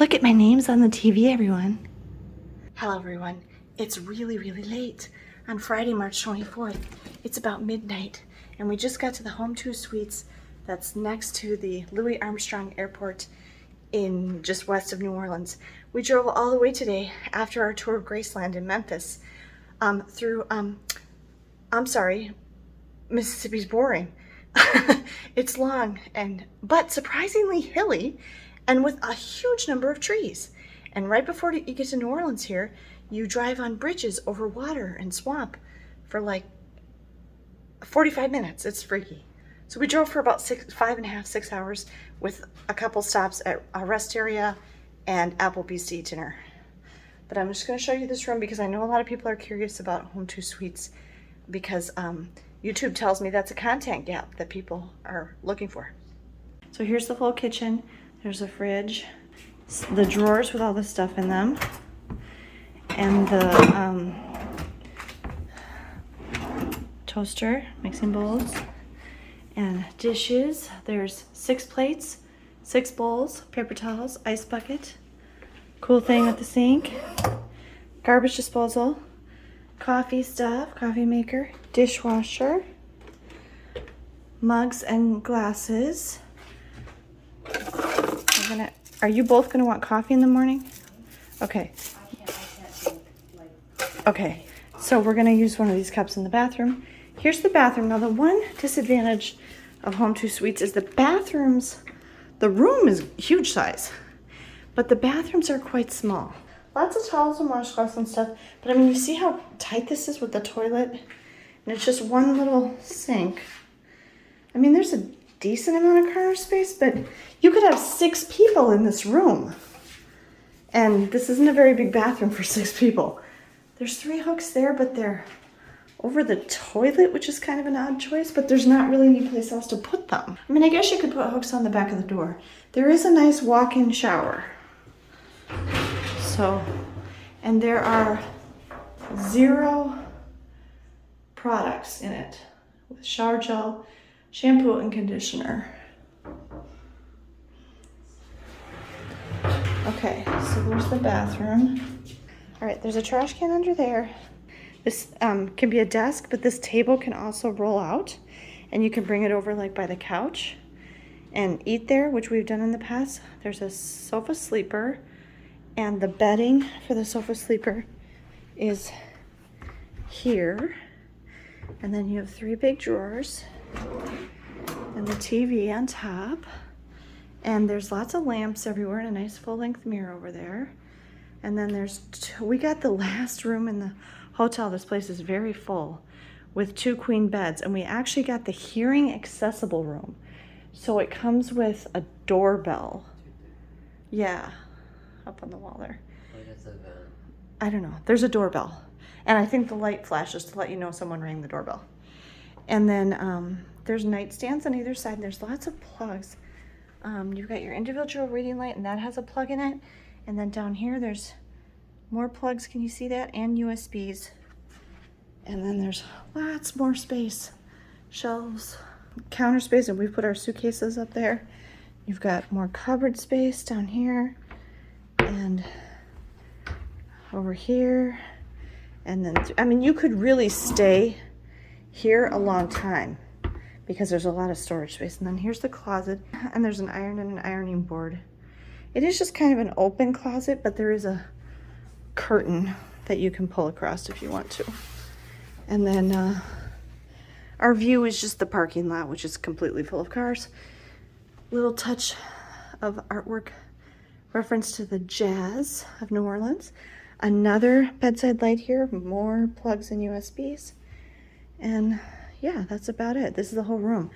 Look at my name's on the TV, everyone. Hello, everyone. It's really, really late on Friday, March 24th. It's about midnight, and we just got to the Home2Suites that's next to the Louis Armstrong Airport in just west of New Orleans. We drove all the way today after our tour of Graceland in Memphis through, Mississippi's boring. It's long but surprisingly hilly and with a huge number of trees. And right before you get to New Orleans here, you drive on bridges over water and swamp for like 45 minutes. It's freaky. So we drove for about 5.5, 6 hours with a couple stops at a rest area and Applebee's to eat dinner. But I'm just going to show you this room because I know a lot of people are curious about Home2Suites because YouTube tells me that's a content gap that people are looking for. So here's the full kitchen. There's a fridge, the drawers with all the stuff in them, and the toaster, mixing bowls, and dishes. There's 6 plates, 6 bowls, paper towels, ice bucket, cool thing with the sink, garbage disposal, coffee stuff, coffee maker, dishwasher, mugs and glasses. Are you both gonna want coffee in the morning? Okay. Okay, so we're gonna use one of these cups in the bathroom. Here's the bathroom. Now the one disadvantage of Home2Suites is the room is huge size, but the bathrooms are quite small. Lots of towels and washcloths and stuff, but I mean, you see how tight this is with the toilet? And it's just one little sink. I mean, there's a decent amount of counter space, but you could have 6 people in this room. And this isn't a very big bathroom for 6 people. There's 3 hooks there, but they're over the toilet, which is kind of an odd choice, but there's not really any place else to put them. I mean, I guess you could put hooks on the back of the door. There is a nice walk-in shower. So, and there are 0 products in it with shower gel, shampoo, and conditioner. Okay, so there's the bathroom. All right, there's a trash can under there. This can be a desk, but this table can also roll out, and you can bring it over like by the couch and eat there, which we've done in the past. There's a sofa sleeper, and the bedding for the sofa sleeper is here. And then you have 3 big drawers and the TV on top. And there's lots of lamps everywhere and a nice full-length mirror over there. And then we got the last room in the hotel. This place is very full with 2 queen beds, and we actually got the hearing accessible room. So it comes with a doorbell. Yeah, up on the wall there. I don't know. There's a doorbell. And I think the light flashes to let you know someone rang the doorbell. And then there's nightstands on either side. And there's lots of plugs. You've got your individual reading light, and that has a plug in it. And then down here, there's more plugs. Can you see that? And USBs. And then there's lots more space. Shelves, counter space, and we've put our suitcases up there. You've got more cupboard space down here and over here. And then, I mean, you could really stay here a long time because there's a lot of storage space. And then here's the closet, and there's an iron and an ironing board. It is just kind of an open closet, but there is a curtain that you can pull across if you want to. And then our view is just the parking lot, which is completely full of cars. Little touch of artwork reference to the jazz of New Orleans. Another bedside light here, more plugs and USBs. And yeah, that's about it. This is the whole room.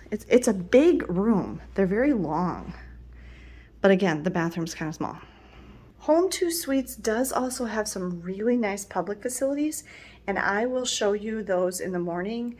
It's a big room. They're very long. But again, the bathroom's kind of small. Home2Suites does also have some really nice public facilities, and I will show you those in the morning.